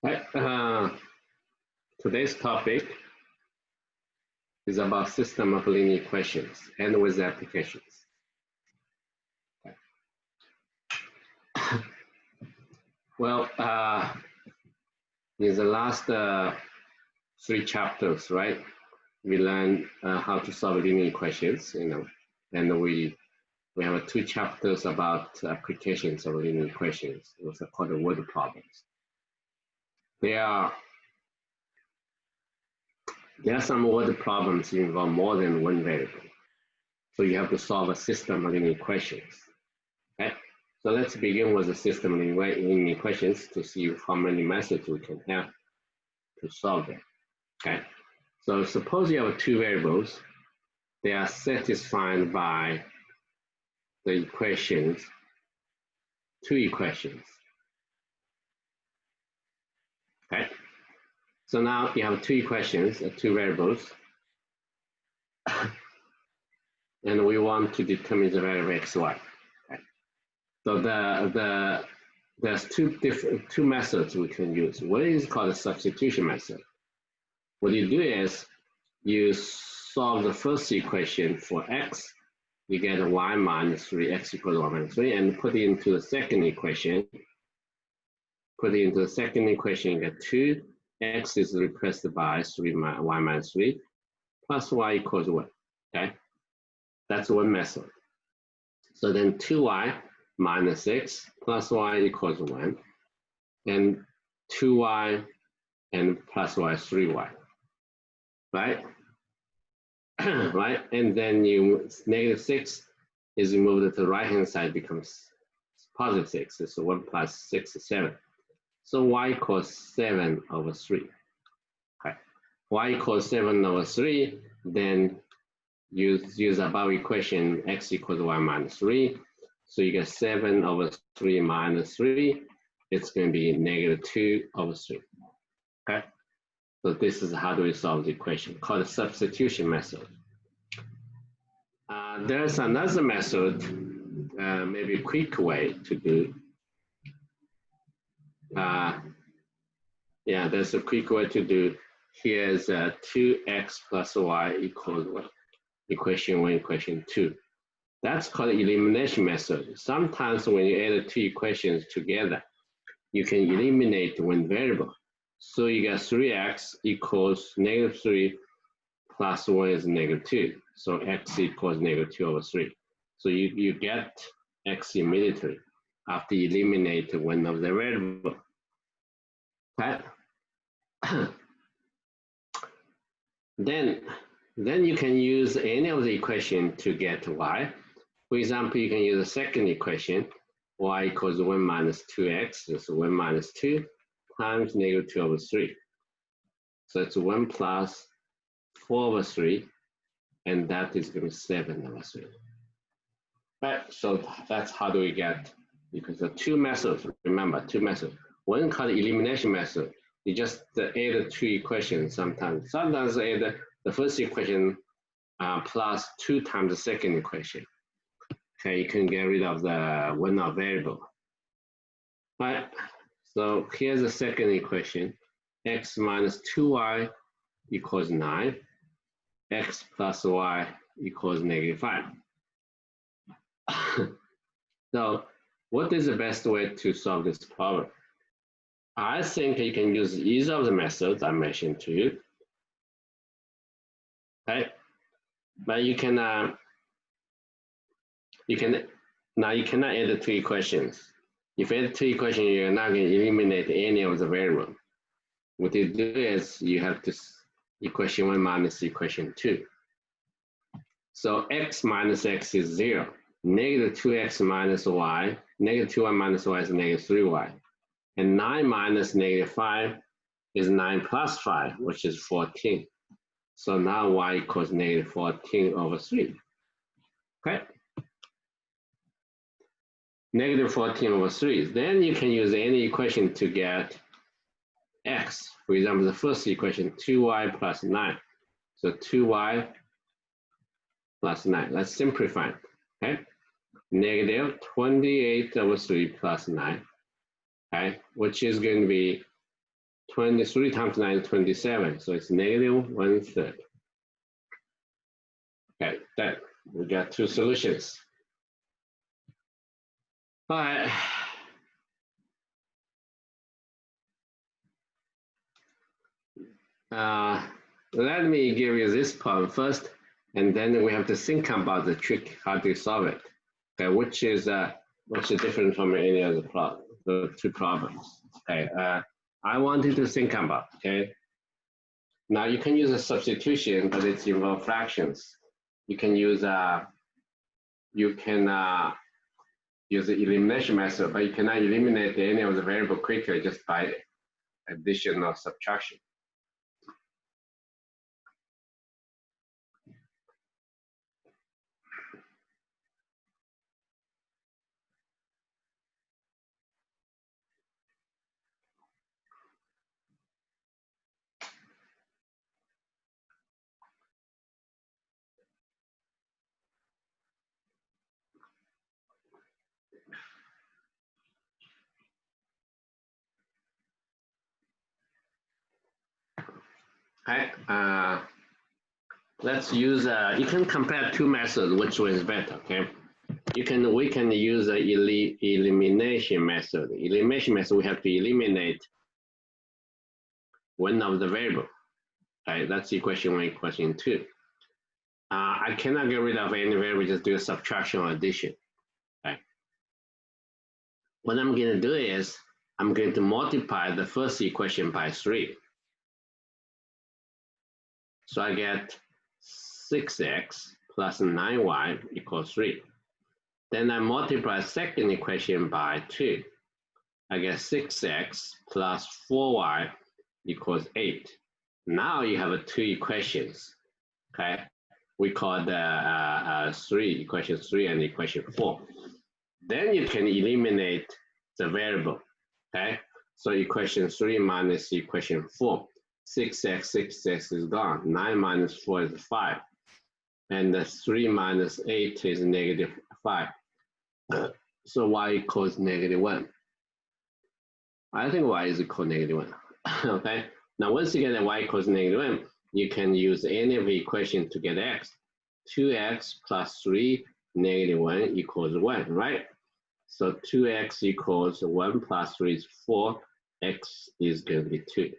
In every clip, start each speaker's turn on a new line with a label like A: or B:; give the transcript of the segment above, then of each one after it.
A: Right. Today's topic is about system of linear equations and with applications. Well, in the last three chapters, right, we learned how to solve linear equations, and we have two chapters about applications of linear equations. Those are called word problems. There are some word problems involve more than one variable. So you have to solve a system of linear equations. Okay? So let's begin with the system of linear equations to see how many methods we can have to solve them. Okay? So suppose you have two variables. They are satisfied by the equations, two equations. Okay? So now you have two equations, two variables, and we want to determine the value of x, y. Okay? So there's two methods we can use. One is called the substitution method. What you do is you solve the first equation for x, you get y minus 3, x equals 1 minus 3, and put it into the second equation. Put it into the second equation, you get 2, x is replaced by 3, y minus 3, plus y equals 1. Okay? That's one method. So then 2y minus 6 plus y equals 1, and 2y and plus y is 3y. Right? Right? And then negative 6 is moved to the right-hand side, becomes positive 6. So 1 plus 6 is 7. So y equals 7 over 3. Okay. Y equals 7 over 3, then use above equation, x equals y minus 3. So you get 7 over 3 minus 3. It's going to be negative 2 over 3. Okay. So this is how do we solve the equation, called the substitution method. There's another method, maybe a quick way to do. Yeah, there's a quick way to do. Here's 2x plus y equals what? Equation 1, equation 2. That's called elimination method. Sometimes when you add two equations together, you can eliminate one variable. So you get 3x equals negative 3 plus 1 is negative 2. So x equals negative 2 over 3. So you get x immediately after you eliminate one of the variable. Okay. Then you can use any of the equation to get y. For example, you can use the second equation, y equals 1 minus 2x, that's 1 minus 2 times negative 2 over 3. So it's 1 plus 4 over 3, and that is going to be 7 over 3. Right, so that's how do we get, because the two methods, remember, two methods. One called elimination method. You just add two equations sometimes. Sometimes add the first equation plus 2 times the second equation. Okay, you can get rid of the one variable. Right, so here's the second equation. X minus 2y equals 9. X plus y equals negative 5. So what is the best way to solve this problem? I think you can use either of the methods I mentioned to you. Okay, but you cannot add two equations. If you add two equations, you're not going to eliminate any of the variable. What you do is you have to equation 1 minus equation 2. So x minus x is 0. Negative 2x minus y, negative 2y minus y is negative 3y. And 9 minus negative 5 is 9 plus 5, which is 14. So now y equals negative 14 over 3. Okay? Negative 14 over 3. Then you can use any equation to get x. For example, the first equation, 2y plus 9. So 2y plus 9. Let's simplify it. Okay? Negative 28 over 3 plus 9. Okay? Which is going to be 23 times 9 is 27, so it's negative 1/3. Okay, then we got two solutions. All right. Let me give you this problem first, and then we have to think about the trick, how to solve it. Okay, which is different from any other problem, the two problems. Okay, I wanted to think about. Okay, now you can use a substitution, but it's involve fractions. You can use use the elimination method, but you cannot eliminate any of the variable quickly just by addition or subtraction. Okay, let's use, you can compare two methods, which one is better, okay? We can use the elimination method. Elimination method, we have to eliminate one of the variable. Okay, that's equation 1, equation 2. I cannot get rid of any variable, just do a subtraction or addition. Okay. What I'm going to do is, I'm going to multiply the first equation by 3. So I get 6x plus 9y equals 3. Then I multiply second equation by 2. I get 6x plus 4y equals 8. Now you have two equations. Okay, we call the equation 3 and equation 4. Then you can eliminate the variable. Okay, so equation 3 minus equation 4. 6x is gone. 9 minus 4 is 5. And the 3 minus 8 is negative 5. So y equals negative 1. I think y is equal to negative 1. Okay. Now once you get that y equals negative 1, you can use any of the equation to get x. 2x plus 3 negative 1 equals 1, right? So 2x equals 1 plus 3 is 4. X is going to be 2.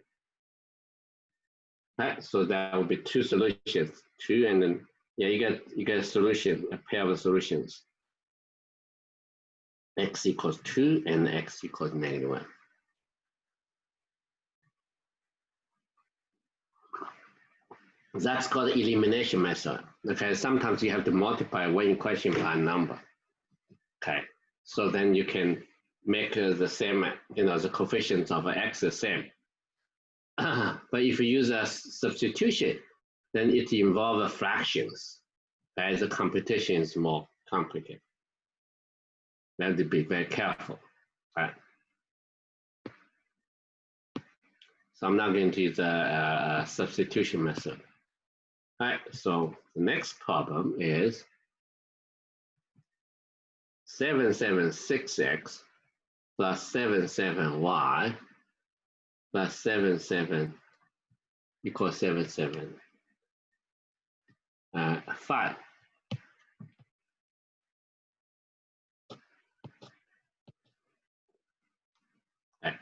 A: Right, so that would be two solutions. 2 and then you get a solution, a pair of solutions. X equals 2 and x equals negative 1. That's called the elimination method. Okay, sometimes you have to multiply one equation by a number. Okay, so then you can make the same, the coefficients of x the same. But if you use a substitution, then it involves fractions. Okay, the computation is more complicated. You have to be very careful. Right? So I'm not going to use a substitution method. All right, so the next problem is 776x plus 77y plus 77 equals 77. 5. Okay.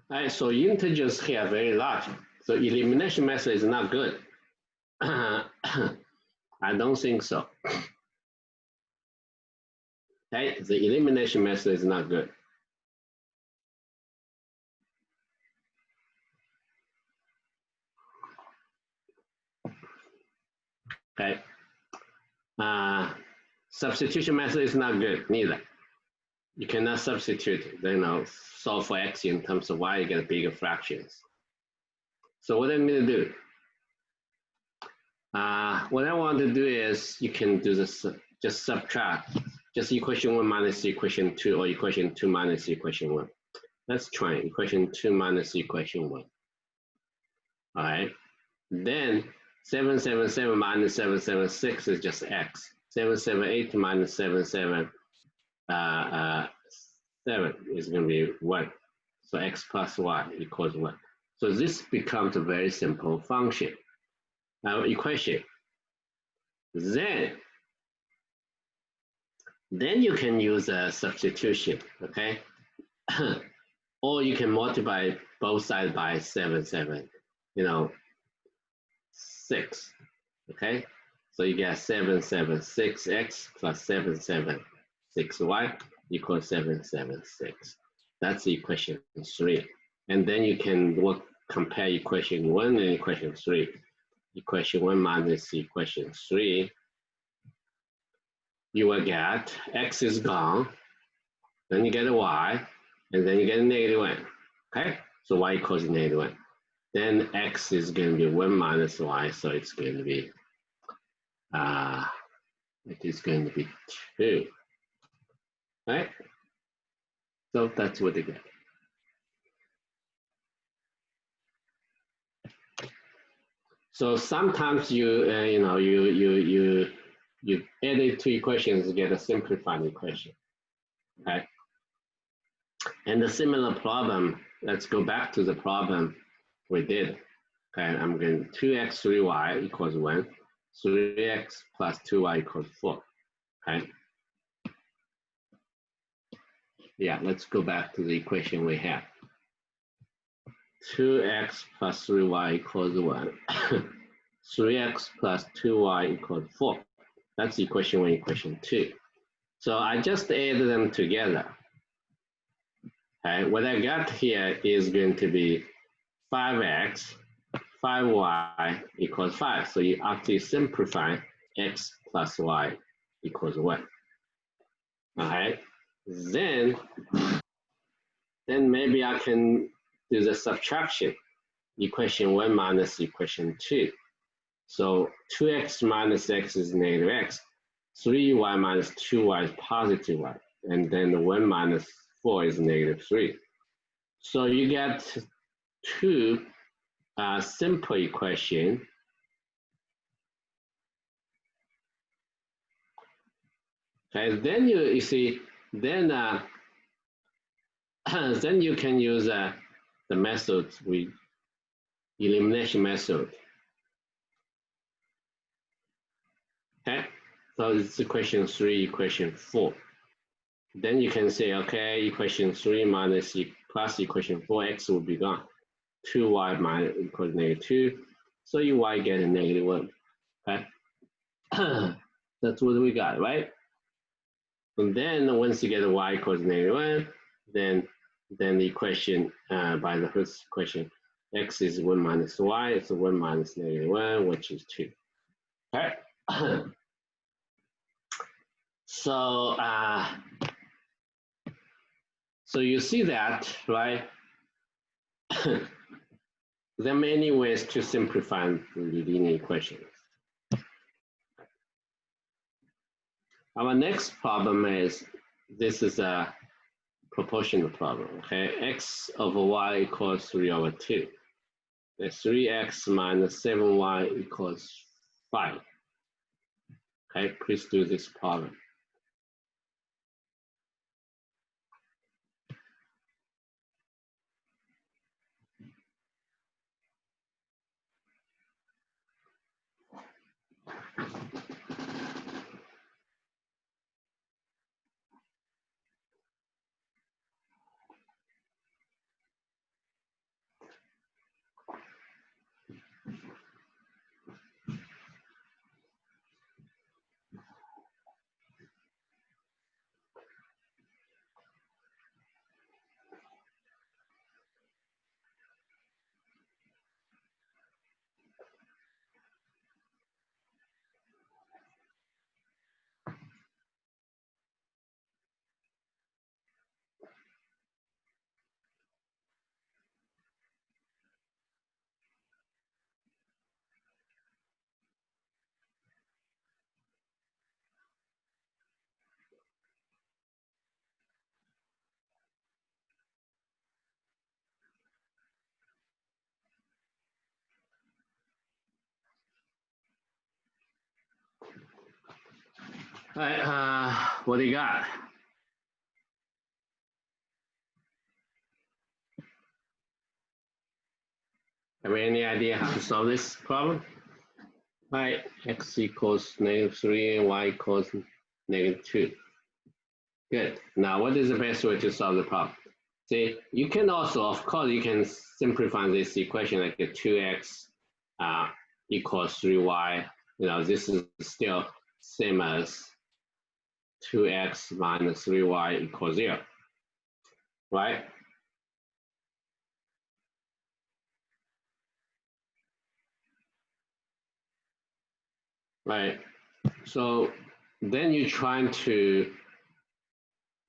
A: All right, so integers here are very large. So elimination method is not good. I don't think so. Okay, the elimination method is not good. Okay. Substitution method is not good neither. You cannot substitute, solve for x in terms of y, you get bigger fractions. So what I'm going to do, what I want to do is you can do this, just subtract, just equation 1 minus equation 2 or equation 2 minus equation 1. Let's try equation 2 minus equation 1. All right, then 777 minus 776 is just x. 778 minus 777 7 is going to be 1. So x plus y equals 1. So this becomes a very simple function, equation. Then you can use a substitution, okay? Or you can multiply both sides by 7, 7, 6, okay? So you get 7, 7, 6x plus 7, 7, 6y equals 7, 7, 6. That's equation 3. And then you can compare equation 1 and equation 3. Equation 1 minus equation 3, you will get x is gone, then you get a y, and then you get a negative 1. Okay? So y equals negative 1. Then x is going to be 1 minus y, so it's going to be 2. Right? So that's what they get. So sometimes you add 2 equations to get a simplified equation. Okay? And the similar problem, let's go back to the problem we did. Okay, I'm going 2x 3y equals 1, 3x plus 2y equals 4. Okay. Yeah, let's go back to the equation we have. 2x plus 3y equals 1. 3x plus 2y equals 4. That's equation 1, equation 2. So I just added them together. Okay, what I got here is going to be 5x, 5y equals 5. So you actually simplify x plus y equals 1. All right, then maybe I can do the subtraction. Equation 1 minus equation 2. So 2x minus x is negative x. 3y minus 2y is positive y. And then the 1 minus 4 is negative 3. So you get 2 simple equation. Okay, then you see, then then you can use the method elimination method. Okay, so it's equation 3, equation 4. Then you can say, okay, equation 3 minus plus equation 4, x will be gone. 2y minus equals negative 2. So you y get a negative 1. Okay, that's what we got, right? And then once you get a y equals negative 1, then the equation by the first equation, x is 1 minus y, it's 1 minus negative 1, which is 2. Okay. So so you see that, right? There are many ways to simplify the linear equations. Our next problem is, this is a proportional problem, okay? X over y equals 3 over 2. The 3x minus 7y equals 5. Okay, please do this problem. All right, what do you got? Have you any idea how to solve this problem? All right, x equals -3 and y equals -2. Good. Now, what is the best way to solve the problem? See, you can also, of course, you can simplify this equation like a 2x equals 3y. You know, this is still same as 2x minus 3y equals 0, right? Right. So then you're trying to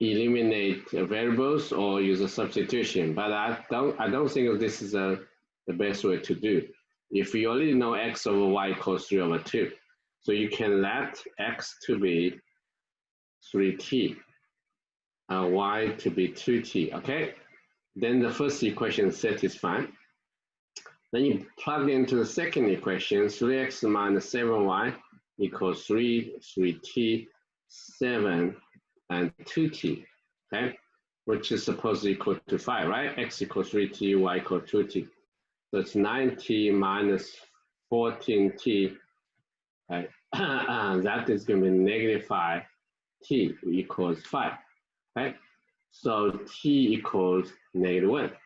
A: eliminate variables or use a substitution, but I don't think this is the best way to do. If you already know x over y equals 3 over 2, so you can let x to be 3t and y to be 2t, okay? Then the first equation is satisfied. Then you plug into the second equation, 3x minus 7y equals 3t, 7, and 2t, okay? Which is supposed to equal to 5, right? X equals 3t, y equals 2t. So it's 9t minus 14t, right? That is going to be negative 5t equals 5, right? So t equals -1.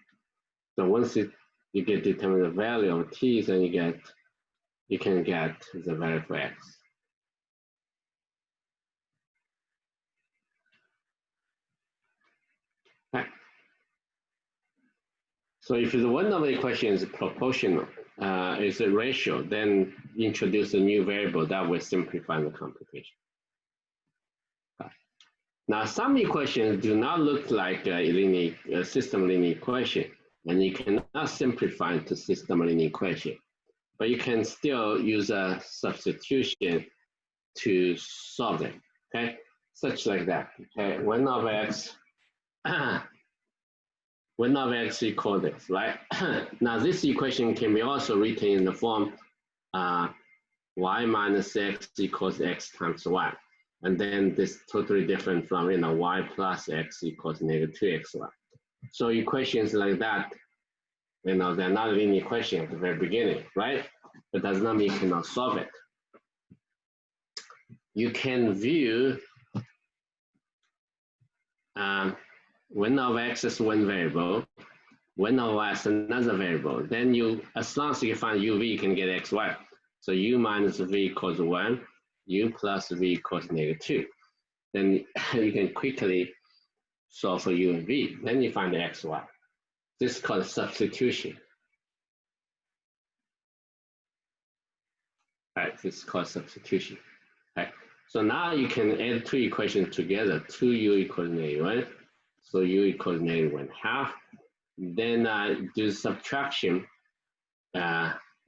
A: So once you get determine the value of t, then you can get the value for x. Right. So if the one of the equation is proportional, is a ratio, then introduce a new variable that will simplify the computation. Now, some equations do not look like a system linear equation, and you cannot simplify into system linear equation. But you can still use a substitution to solve them, okay? Such like that, okay? 1 of x, 1 of x equals this, right? Now, this equation can be also written in the form y minus x equals x times y. And then this totally different from, you know, y plus x equals -2xy. So equations like that, you know, they're not linear equation at the very beginning, right? But does not mean you cannot solve it. You can view 1 of x is one variable, 1 of y is another variable. Then you, as long as you find uv, you can get xy. So u minus v equals 1, u plus v equals -2. Then you can quickly solve for u and v. Then you find the xy. This is called substitution. Right, this is called substitution. Right. So now you can add two equations together. 2u equals -1. So u equals -1/2. Then do subtraction.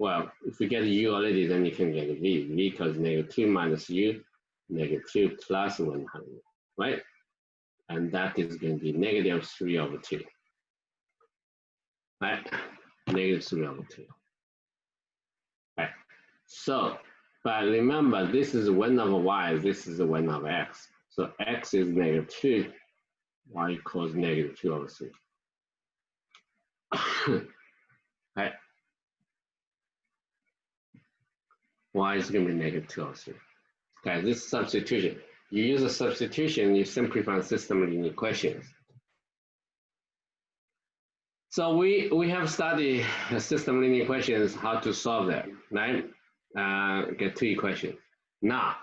A: Well, if you get u already, then you can get v. V equals -2 minus u, -2 plus 100, right? And that is going to be -3 over 2. Right? -3 over 2. Right? So, but remember, this is 1 over y, this is 1 over x. So x is -2, y equals -2 over 3. Right? Y is going to be -2 over 3. Okay, this substitution. You use a substitution, you simplify system linear equations. So we have studied system linear equations, how to solve them, right? Get two equations. Now,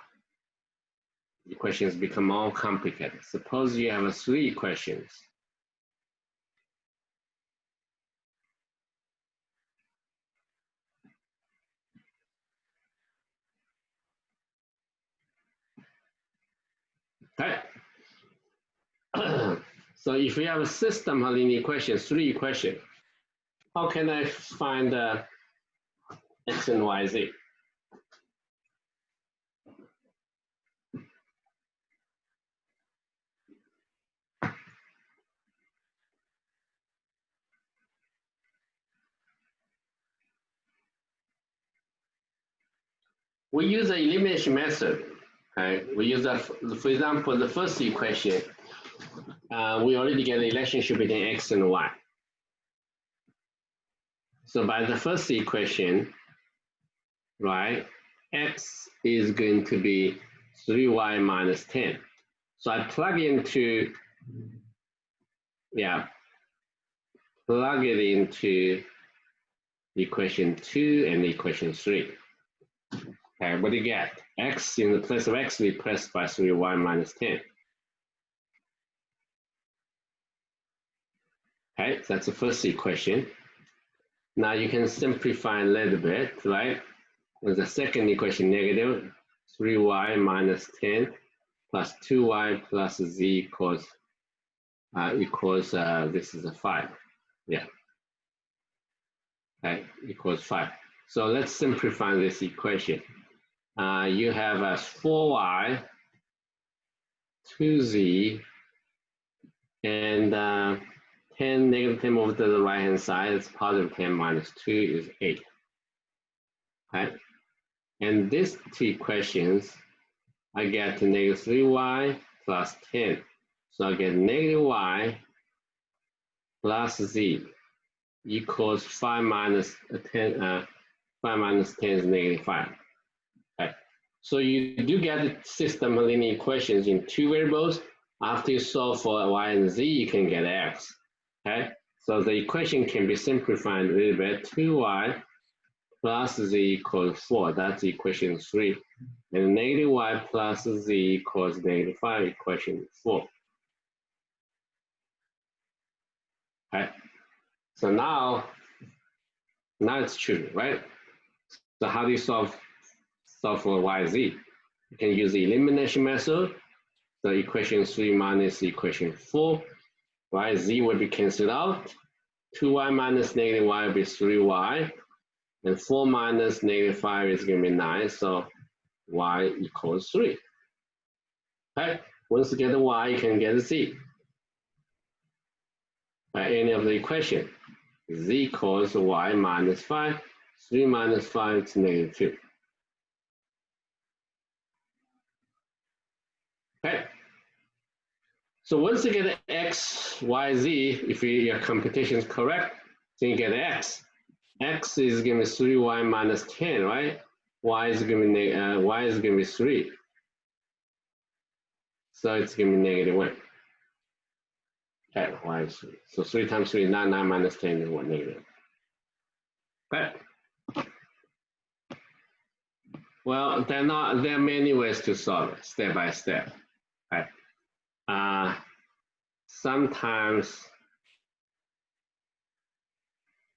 A: equations become more complicated. Suppose you have three equations. Okay. So if we have a system of linear equations, three equations, how can I find x and y, z? We use the elimination method. Okay, we use that, for example, the first equation, we already get a relationship between x and y. So by the first equation, right, x is going to be 3y minus 10. So I plug into, plug it into equation 2 and equation 3. Okay, what do you get? X in the place of x replaced by 3y minus 10. Okay, so that's the first equation. Now you can simplify a little bit, right? With the second equation, negative 3y minus 10 plus 2y plus z equals, this is a 5. Yeah, okay, equals 5. So let's simplify this equation. You have as 4y, 2z, and 10, negative 10 over to the right hand side, it's positive 10 minus 2 is 8. Okay? And these two equations, I get negative 3y plus 10. So I get negative y plus z equals 5 minus 10, 5 minus 10 is negative 5. Okay. So you do get the system of linear equations in two variables. After you solve for y and z, you can get x. Okay, so the equation can be simplified a little bit. 2y plus z equals 4. That's equation 3. And negative y plus z equals negative 5, equation 4. Okay, so now it's true, right? So how do you solve for y, z? You can use the elimination method. So equation 3 minus equation 4, right? Z will be canceled out. 2y minus negative y will be 3y. And 4 minus negative 5 is going to be 9. So y equals 3. Okay? Once you get the y, you can get z. By any of the equation. Z equals y minus 5. 3 minus 5 is negative 2. Okay? So once you get x, y, z, if your computation is correct, then you get x. X is going to be 3y minus 10, right? Y is going to be 3. So it's going to be negative 1. Okay, y is 3. So 3 times 3 is 9, 9 minus 10 is 1, negative. Okay. Well, there are many ways to solve it, step by step. Okay. Sometimes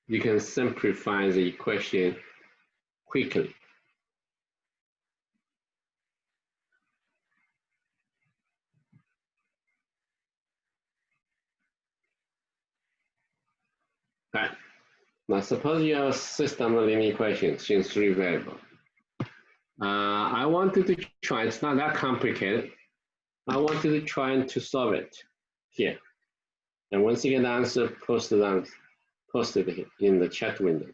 A: you can simplify the equation quickly. Okay. Now suppose you have a system of linear equations in 3 variables. I wanted to try, it's not that complicated. I wanted to try to solve it here. And once you get the answer, post it in the chat window.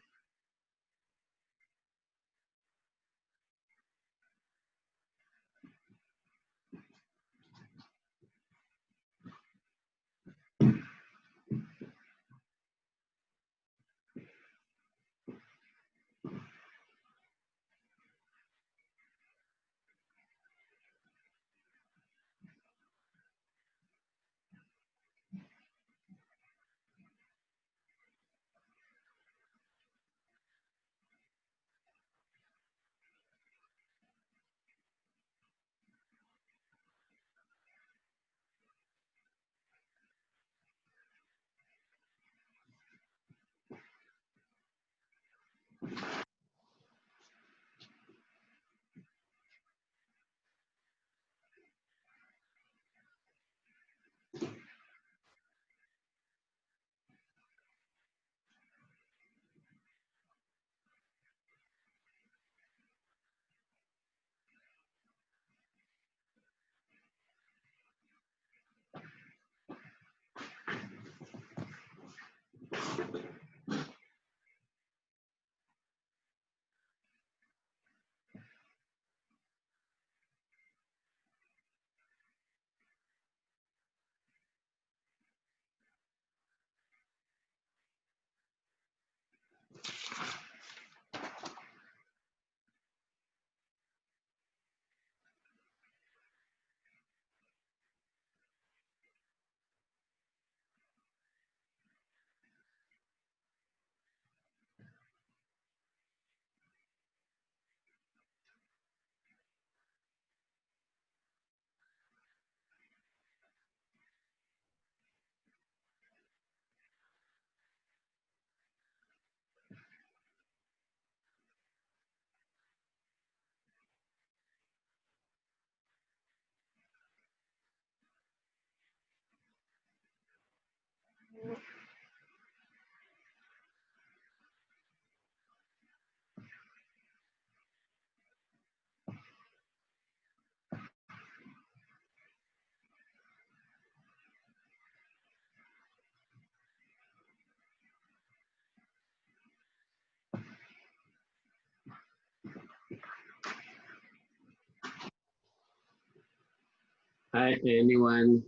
A: Hi, anyone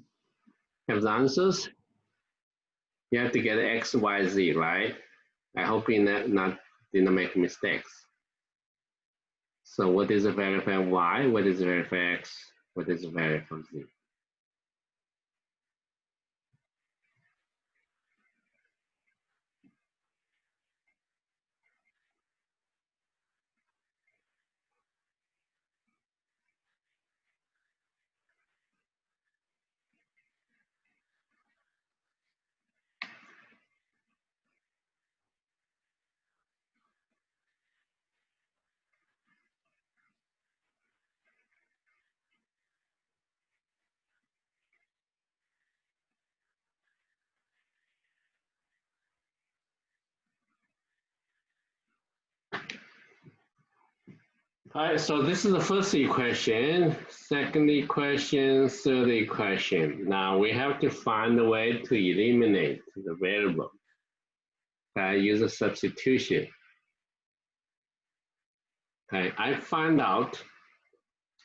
A: have the answers? You have to get X, Y, Z, right? I hope you didn't make mistakes. So what is the value for Y? What is the value for X? What is the value for Z? All right, so this is the first equation, second equation, third equation. Now we have to find a way to eliminate the variable. Use a substitution. Okay, I find out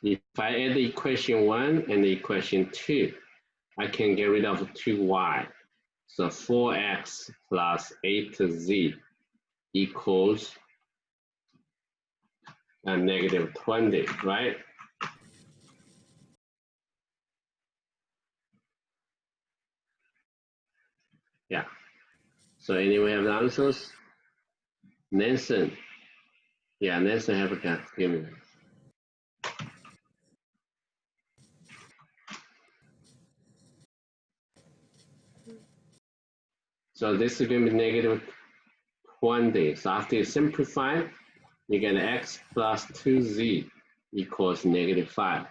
A: if I add the equation 1 and the equation 2, I can get rid of 2y. So 4x plus 8z equals a negative 20, right? Yeah. So anyway, have the answers? Nansen. Yeah, Nansen have a give me. So this is going to be negative 20. So after you simplify, you get x plus 2z equals negative 5.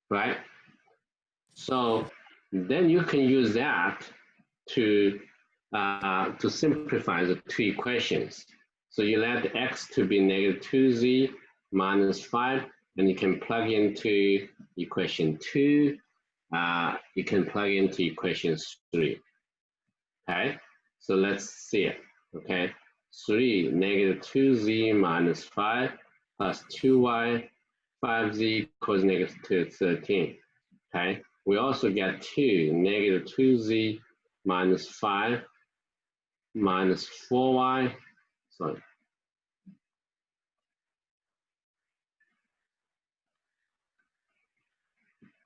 A: Right? So then you can use that to simplify the two equations. So you let x to be negative 2z minus 5, and you can plug into equation 2. You can plug into equation 3. Okay, so let's see it. Okay, 3 negative 2z minus 5 plus 2y 5z equals negative 13. Okay, we also get 2 negative 2z minus 5 minus 4y, sorry,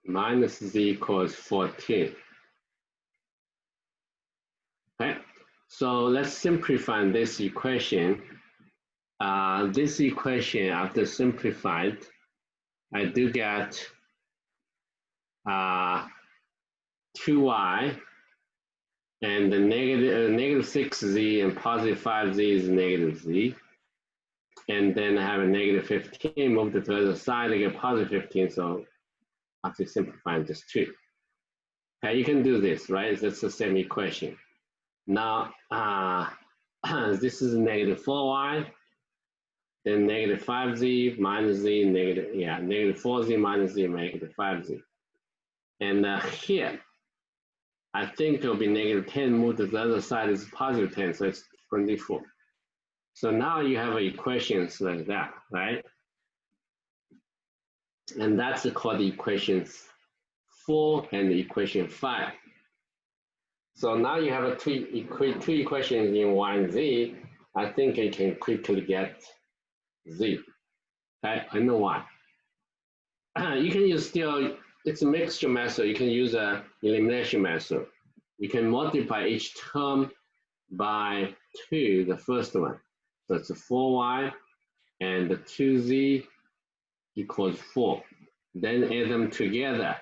A: minus z equals 14. Okay, so let's simplify this equation. This equation, after simplified, I do get 2y, and the negative 6z and positive 5z is negative z. And then I have a negative 15, move to the other side, I get positive 15, so after simplifying just 2. Okay, you can do this, right? That's the same equation. Now, this is negative 4y, then negative 5z minus z, negative 4z minus z, negative 5z. And here, I think it'll be negative 10, move to the other side is positive 10, so it's 24. So now you have equations like that, right? And that's called equations 4 and equation 5. So now you have two equations in one z. I think you can quickly get z. Okay, I know why. You can use still, it's a mixture method. You can use a elimination method. You can multiply each term by 2, the first one. So it's a 4y and the 2z equals 4. Then add them together,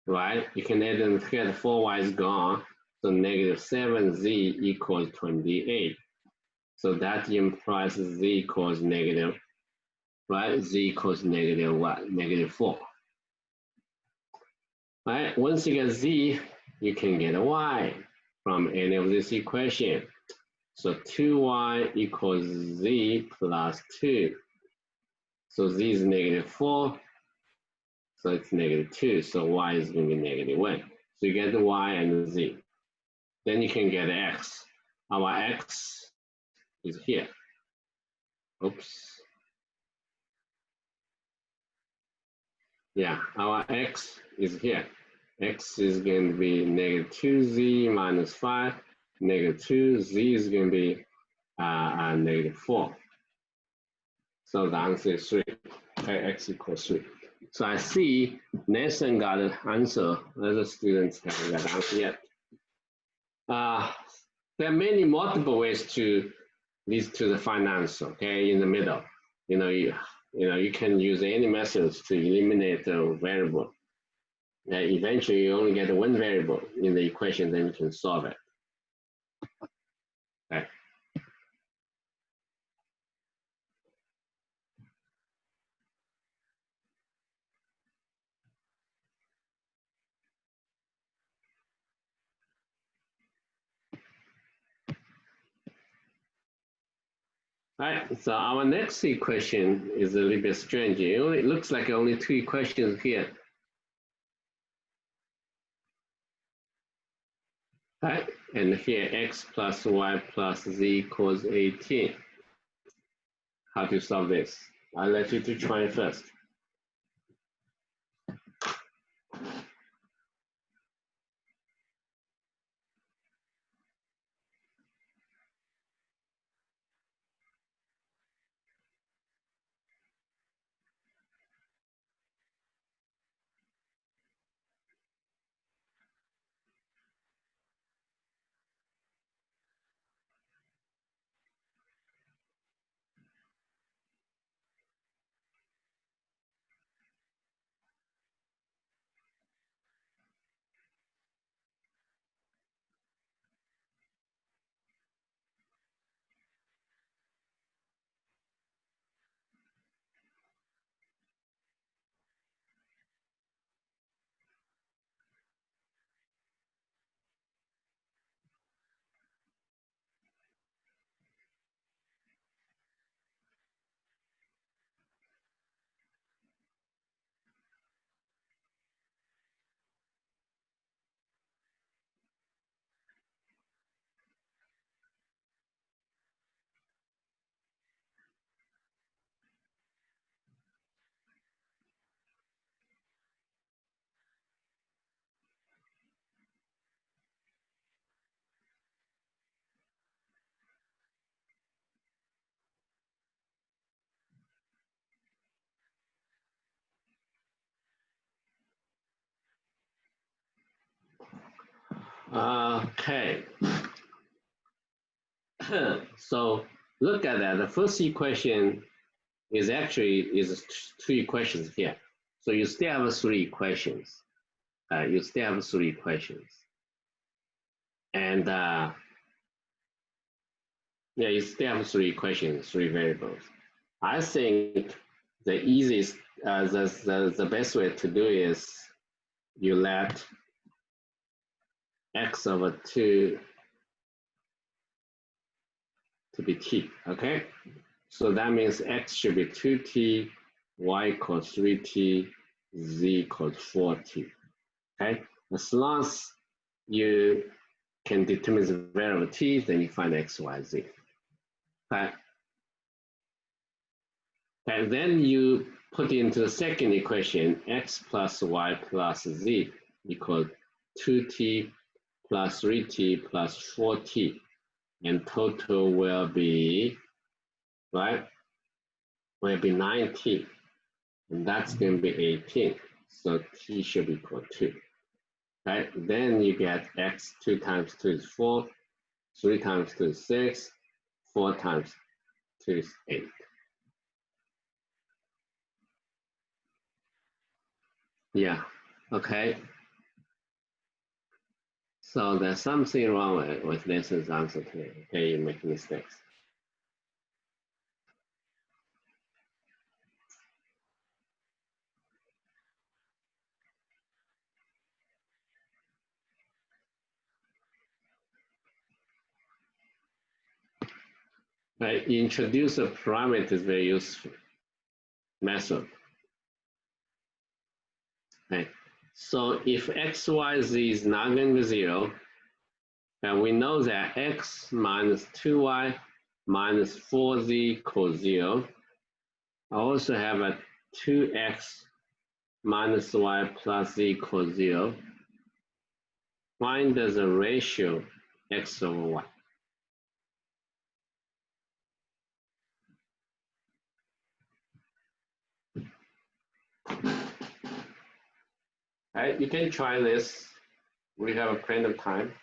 A: right? You can add them together, 4y is gone. So negative 7z equals 28. So that implies z equals negative, right? Z equals negative what? Negative 4. Right? Once you get z, you can get a y from any of this equation. So 2y equals z plus 2. So z is negative 4. So it's negative 2. So y is going to be negative 1. So you get the y and the z. Then you can get x. Our x is here. Oops. Yeah, our x is here. X is going to be -2z minus 5, -2, z is going to be -4. So the answer is 3. Okay, x equals 3. So I see Nathan got an answer. Other students haven't got an answer yet. There are many multiple ways to lead to the final answer. Okay, in the middle, you can use any methods to eliminate the variable. Eventually, you only get one variable in the equation, then you can solve it. Okay. All right, so our next equation is a little bit strange. It looks like only 2 equations here. All right, and here x plus y plus z equals 18. How to solve this? I'll let you to try first. Okay. So look at that. The first equation is actually 2 equations here. So you still have 3 equations. You still have 3 equations. And yeah, you still have 3 equations, 3 variables. I think the easiest, the best way to do is you let x over 2 to be t, okay? So that means x should be 2t, y equals 3t, z equals 4t, okay? As long as you can determine the variable t, then you find x, y, z, okay? And then you put into the second equation, x plus y plus z equals 2t plus 3t plus 4t, and total will be, right, will be 9t, and that's going to be 18, so t should be equal to 2, right? Then you get x 2 times 2 is 4, 3 times 2 is 6, 4 times 2 is 8. Yeah, okay. So there's something wrong with Nathan's answer today. Okay, you make mistakes. Right, introduce a parameter is very useful method. Right. So if x, y, z is not going to be 0, and we know that x minus 2y minus 4z equals 0. I also have a 2x minus y plus z equals 0. Find the ratio x over y. All right, you can try this. We have plenty of time.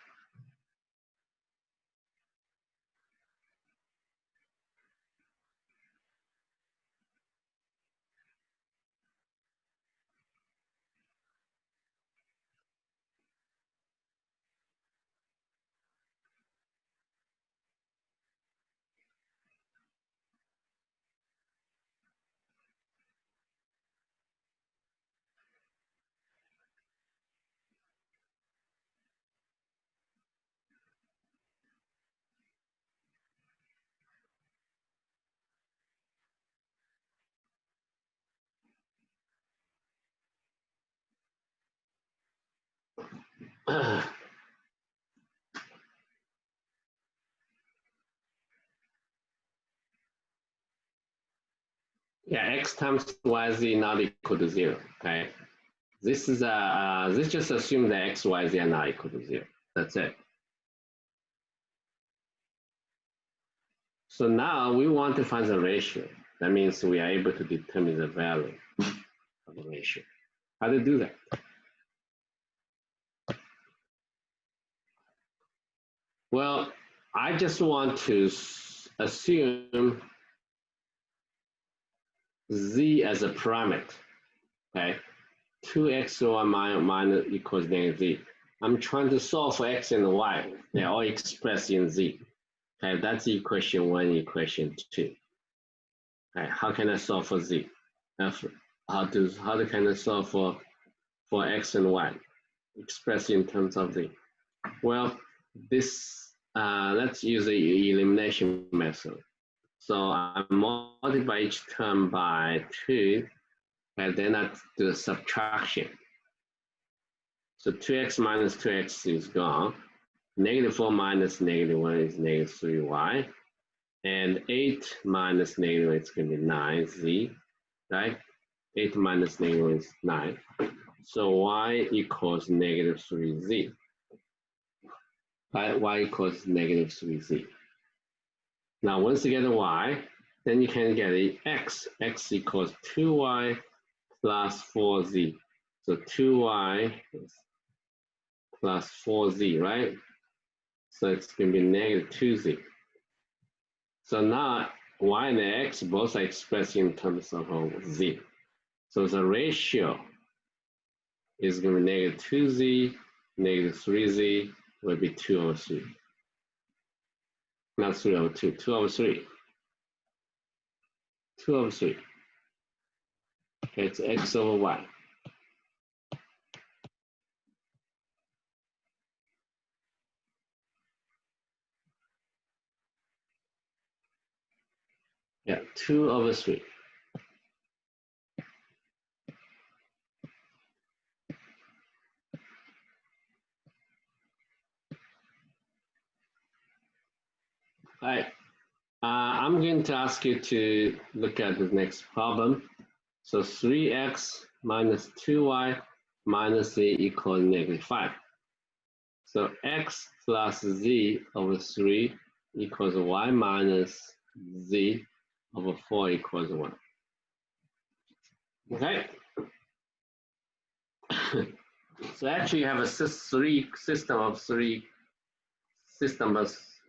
A: Yeah, x times yz not equal to 0. Okay, this is this just assumes that x, y, z are not equal to 0. That's it. So now we want to find the ratio. That means we are able to determine the value of the ratio. How to do that? Well, I just want to assume z as a parameter. Okay, 2x minus equals negative z. I'm trying to solve for x and y. They're all expressed in z. Okay, that's equation 1, equation 2. Okay, how can I solve for z? How can I solve for x and y expressed in terms of z? Well, this let's use the elimination method. So I multiply each term by 2, and then I do the subtraction. So 2x minus 2x is gone. Negative 4 minus negative 1 is negative 3y. And 8 minus negative 1 is going to be 9z, right? 8 minus negative 1 is 9. So y equals negative 3z. Right? Y equals negative 3z. Now, once you get a y, then you can get a x. X equals 2y plus 4z. So 2y plus 4z, right? So it's going to be negative 2z. So now y and x both are expressed in terms of z. So the ratio is going to be negative 2z, negative 3z will be 2 over 3. Not 3 over 2, 2 over 3. 2 over 3. Okay, it's x over y. Yeah, 2 over 3. All right. I'm going to ask you to look at the next problem. So 3x minus 2y minus z equals negative 5. So x plus z over 3 equals y minus z over 4 equals 1. Okay? So actually you have a system of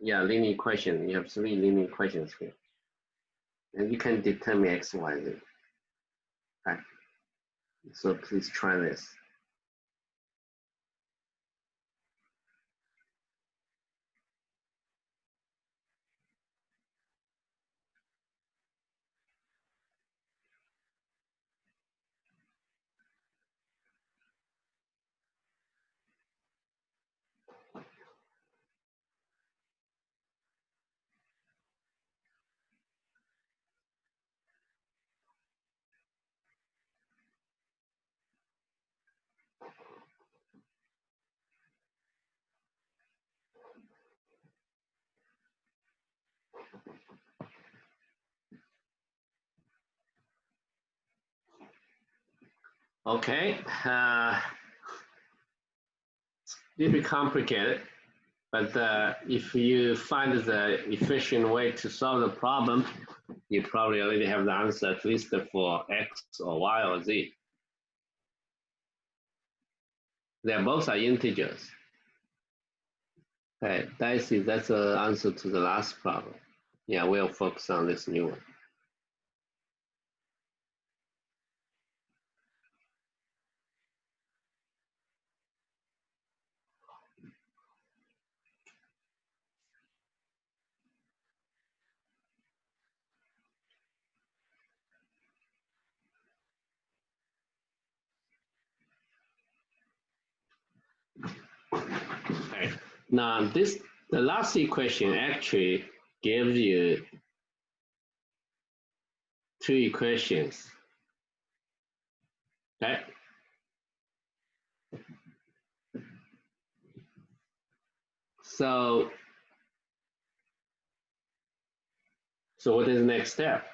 A: linear equation. You have 3 linear equations here. And you can determine x, y, z. Okay? So please try this. Okay, it'll be complicated, but if you find the efficient way to solve the problem, you probably already have the answer at least for X or Y or Z. They both are integers. Okay, Daisy, that's the answer to the last problem. Yeah, we'll focus on this new one. Okay. Now the last equation actually gives you two equations. Okay. So what is the next step?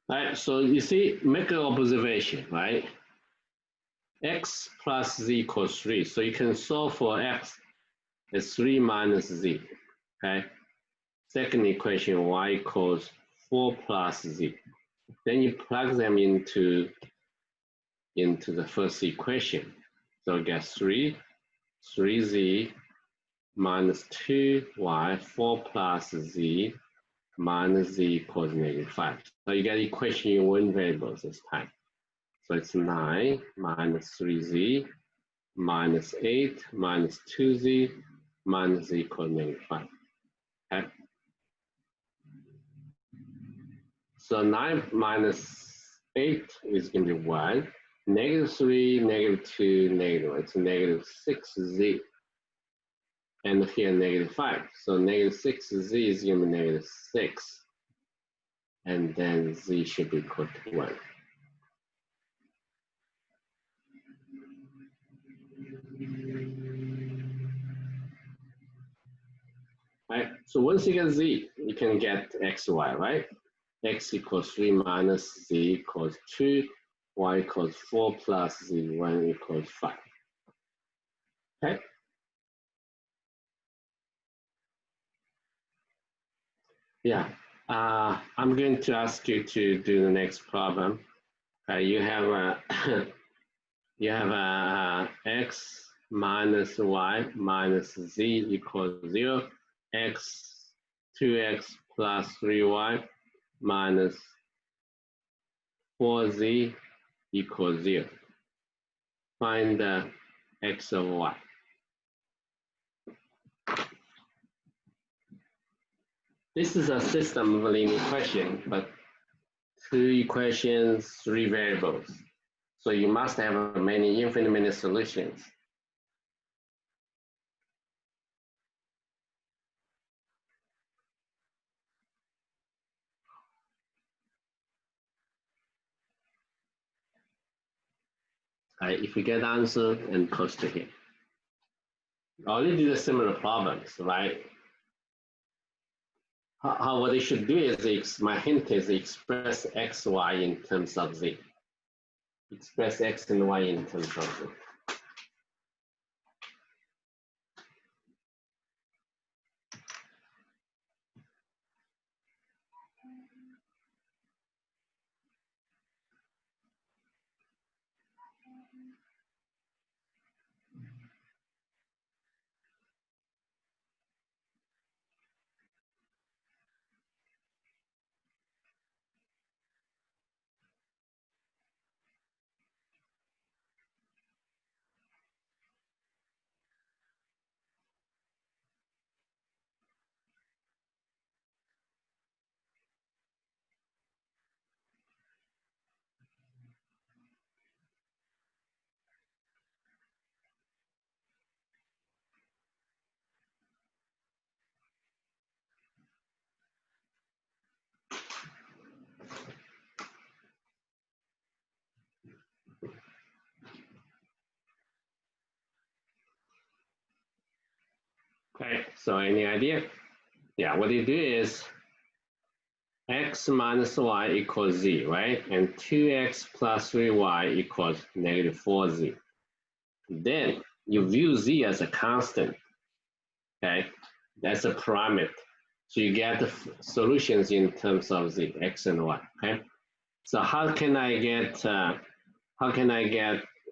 A: All right, so you see, make an observation, right? X plus Z equals 3. So you can solve for X as 3 minus Z, okay? Second equation, Y equals 4 plus Z. Then you plug them into the first equation. So you get 3Z minus 2Y, 4 plus Z, minus Z equals -5. So you get equation in one variable this time. So it's 9 minus 3Z minus 8 minus 2Z minus Z equals -5. Okay. So 9 minus 8 is going to be 1. -3, -2, -1. It's -6Z. And here -5. So -6Z is going to be -6. And then Z should be equal to 1. Right? So once you get Z, you can get XY, right? X equals 3 minus Z equals 2, Y equals 4 plus Z, 1 equals 5. Okay? Yeah. I'm going to ask you to do the next problem. You have X minus Y minus Z equals 0. X 2X plus 3Y minus 4Z equals 0. Find the X of Y. This is a system of linear equation, but 2 equations, 3 variables. So you must have many infinite solutions. If you get the answer, and post it here. I already did a similar problems, right? What they should do is, my hint is express x, y in terms of z. Express x and y in terms of z. Okay, so any idea? Yeah, what you do is x minus y equals z, right? And 2x plus 3y equals negative 4z. Then you view z as a constant, okay? That's a parameter. So you get the solutions in terms of z, x and y, okay? So how can I get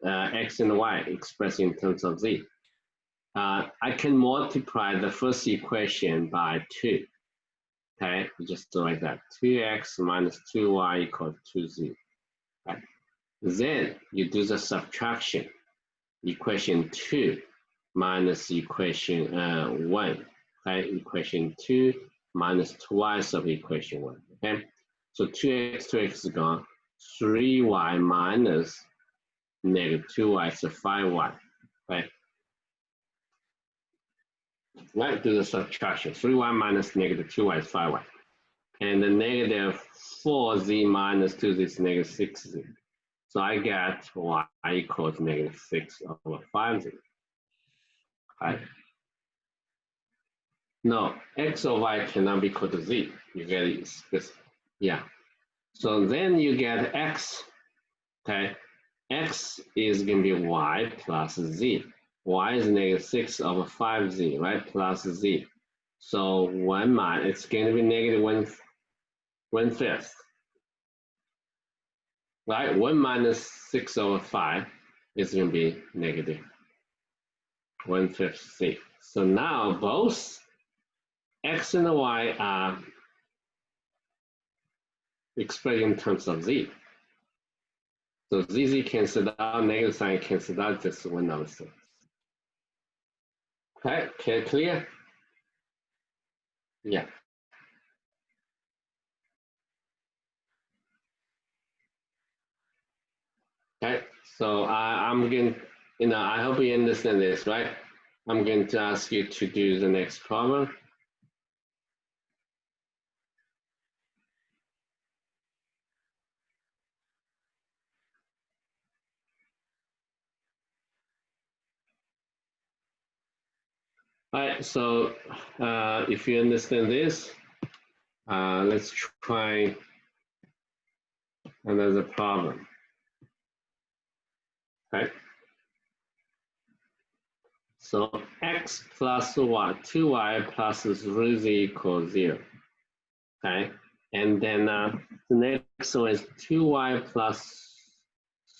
A: x and y expressed in terms of z? I can multiply the first equation by 2. Okay, just like that. 2x minus 2y equals 2z. Right. Then you do the subtraction. Equation 2 minus equation 1. Okay, equation 2 minus twice of equation 1. Okay, so 2x is gone. 3y minus negative 2y is 5y. Okay, right, do the subtraction. 3y minus negative 2y is 5y. And the negative 4z minus 2z is negative 6z. So I get y equals negative 6 over 5z. Right? No, x or y cannot be equal to z. You get this. Yeah. So then you get x. Okay. X is going to be y plus z. Y is negative 6 over 5z, right? Plus z. So 1 minus, it's going to be negative 1/5. Right? 1 minus 6 over 5 is going to be negative 1/5 z. So now both x and y are expressed in terms of z. So z cancels out, negative sign cancels out, just 1/6. Okay, clear? Yeah. Okay, so I'm going, I hope you understand this, right? I'm going to ask you to do the next problem. All right, so if you understand this, let's try another problem. Okay. So x plus y, 2y plus 3z equals 0. Okay. And then the next one is 2y plus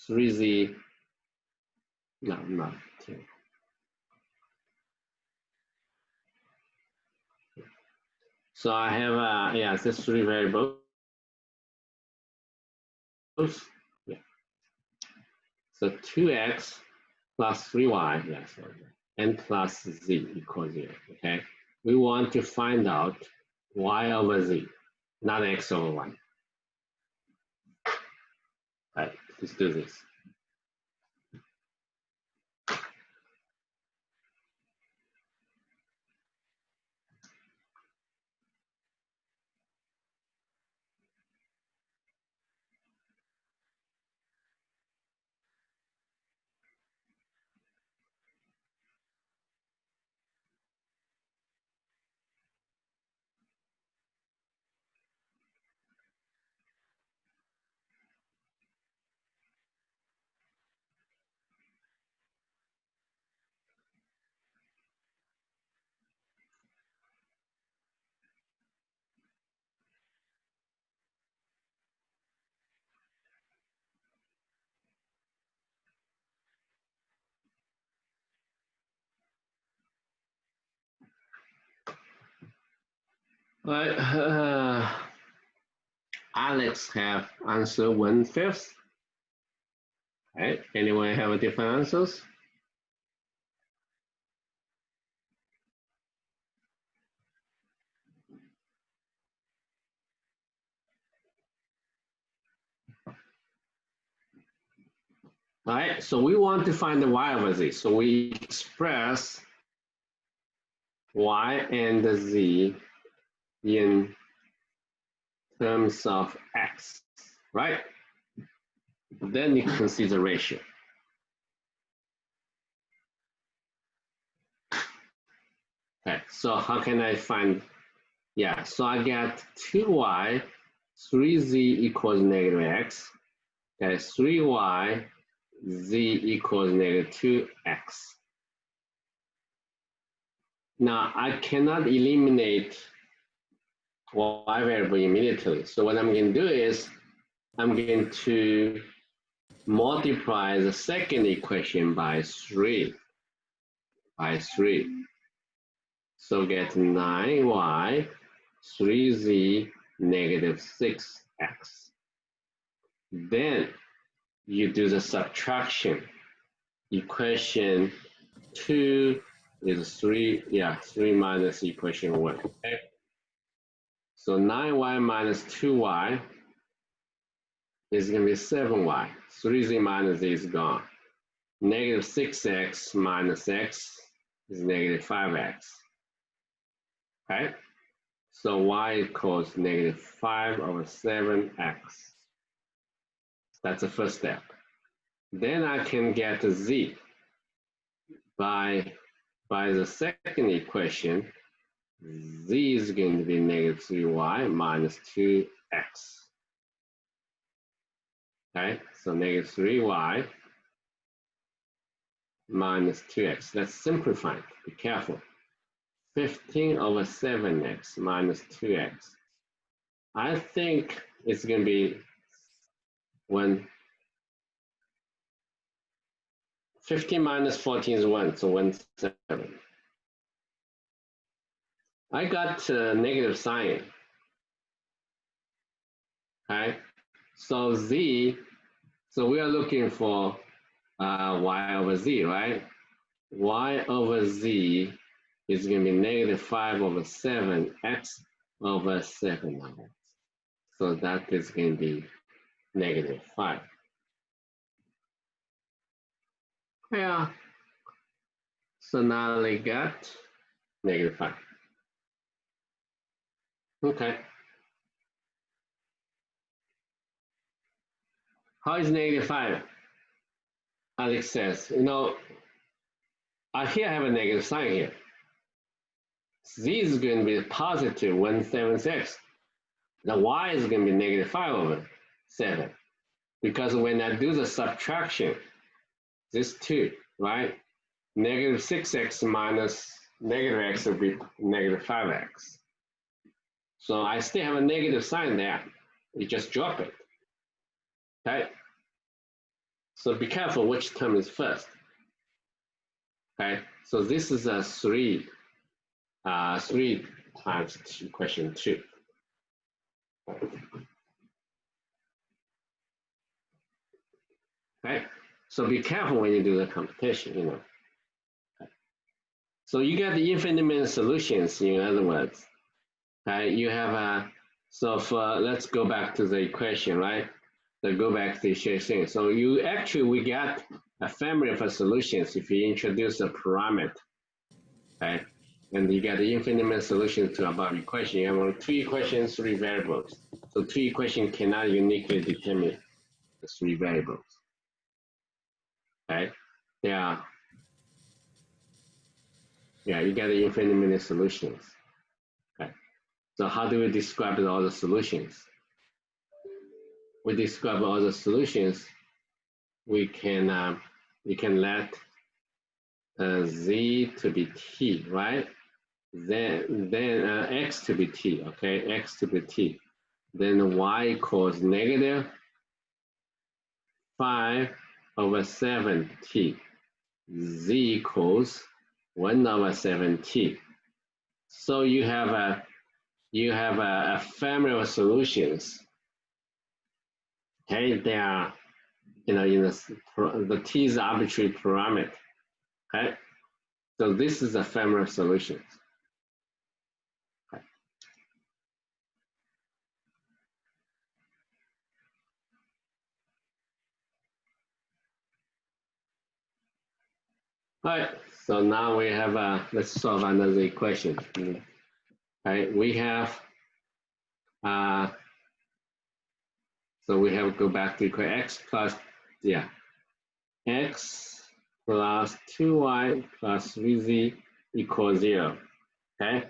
A: 3z. No, not 2. So I have, yeah, these 3 variables. Yeah. So 2x plus 3y, yes, and plus z equals 0. Okay. We want to find out y over z, not x over y. All right, let's do this. All right, Alex have answer 1/5. Right? Anyone have different answers? All right, so we want to find the y over z. So we express y and z in terms of x, right? Then you can see the ratio. Okay, so how can I find? Yeah, so I get 2y, 3z equals negative x. Okay, 3y, z equals negative 2x. Now I cannot eliminate y variable immediately. So what I'm going to do is I'm going to multiply the second equation by 3. So get 9y, 3z, negative 6x. Then you do the subtraction. Equation 2 is 3, 3 minus equation 1. Okay? So 9y minus 2y is going to be 7y. 3z minus z is gone. Negative 6x minus x is negative 5x. Okay? So y equals negative 5 over 7x. That's the first step. Then I can get z by the second equation. Z is going to be negative 3y minus 2x. Okay, so negative 3y minus 2x. Let's simplify it. Be careful. 15 over 7x minus 2x. I think it's going to be 15 minus 14 is 1, so 1, 7. I got negative sign. Okay, so z, so we are looking for y over z, right? Y over z is going to be negative 5 over 7x over 7x. So that is going to be negative 5. Yeah. So now they got negative 5. Okay. How is negative 5? Alex says, I here have a negative sign here. Z is going to be positive 176. The y is going to be negative 5 over 7. Because when I do the subtraction, this 2, right? Negative 6x minus negative x will be negative 5x. So I still have a negative sign there. You just drop it. Okay? So be careful which term is first. Okay? So this is a 3 times equation 2. Okay? So be careful when you do the computation, Okay. So you get the infinite many solutions, in other words. Okay? You have let's go back to the equation, right? So go back to the equation. So we get a family of solutions if you introduce a parameter. Okay? And you get the infinite many solutions to above equation. You have 2 equations, 3 variables. So 2 equations cannot uniquely determine the 3 variables. Okay? Yeah, you get the infinite many solutions. Okay. So how do we describe all the solutions? We describe all the solutions. We can let z to be t, right? Then x to be t, okay? X to be t. Then y equals negative 5 over 7t. Z equals 1 over 7t. So you have a family of solutions. Okay, they are, the t is arbitrary parameter. Okay, so this is a family of solutions. Okay. All right, so now we have let's solve another equation. Right, we have So we have to go back to equal x plus, yeah, x plus 2y plus 3z equals 0, okay?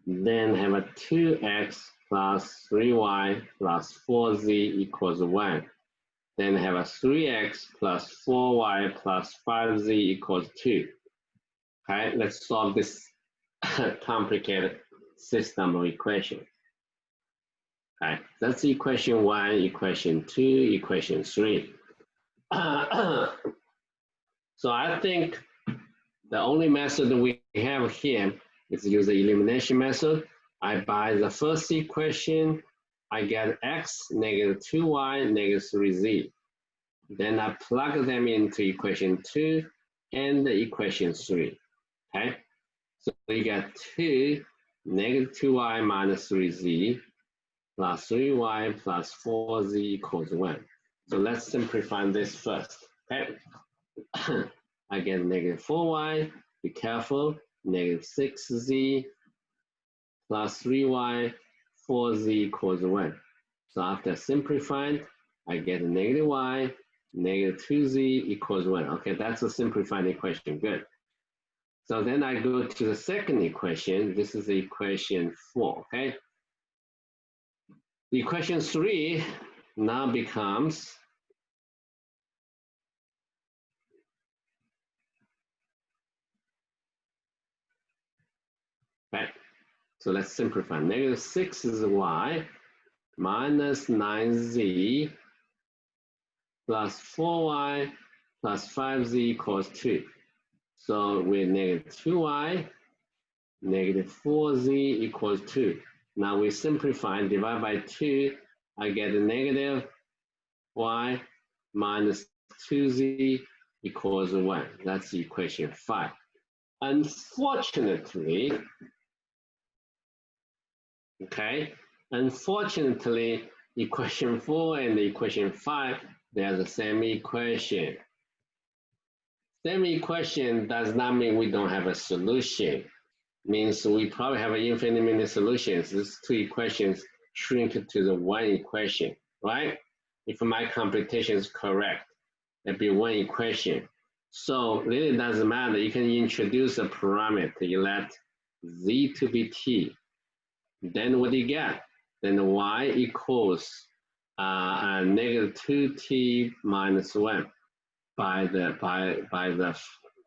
A: Then have a 2x plus 3y plus 4z equals 1. Then have a 3x plus 4y plus 5z equals 2. Okay, let's solve this complicated system of equations. Okay, that's equation 1, equation 2, equation 3. So I think the only method we have here is use the elimination method. I buy the first equation, I get x, negative 2y, negative 3z. Then I plug them into equation 2 and the equation 3. Okay, so you get 2, negative 2y minus 3z plus 3y plus 4z equals 1. So let's simplify this first. Okay. I get negative 4y, be careful, negative 6z plus 3y, 4z equals 1. So after simplifying, I get negative y, negative 2z equals 1. Okay, that's a simplified equation, good. So then I go to the second equation. This is the equation 4, okay? The equation 3 now becomes right. So let's simplify. Negative 6 is y minus 9z plus 4y plus 5z equals 2. So with negative 2y, negative 4z equals 2. Now we simplify and divide by 2. I get a negative y minus 2z equals 1. That's equation 5. Unfortunately, okay, unfortunately, equation 4 and equation 5, they are the same equation. Same equation does not mean we don't have a solution. Means we probably have infinite many solutions. These two equations shrink to the one equation, right? If my computation is correct, it'd be one equation. So really doesn't matter. You can introduce a parameter. You let z to be t. Then what do you get? Then y equals negative 2t minus 1 by the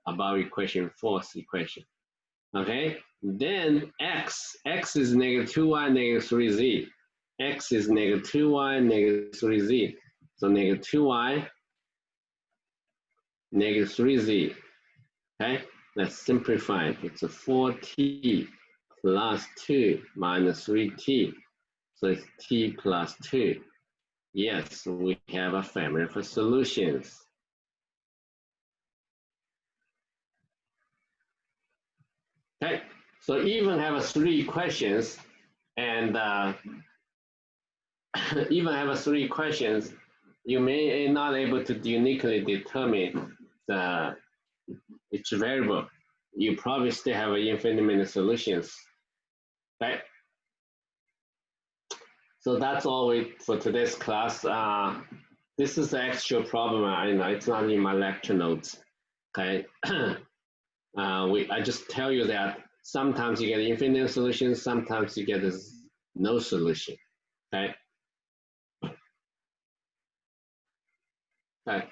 A: above equation, fourth equation. Okay, then x is negative 2y, negative 3z. X is negative 2y, negative 3z. So negative 2y, negative 3z. Okay, let's simplify it. It's a 4t plus 2 minus 3t. So it's t plus 2. Yes, we have a family of solutions. Okay, so even have three equations, and even have three equations, you may not able to uniquely determine each variable. You probably still have infinite many solutions, right? So that's all for today's class. This is the actual problem. I know it's not in my lecture notes. Okay, I just tell you that sometimes you get infinite solutions, sometimes you get no solution. Okay. Okay.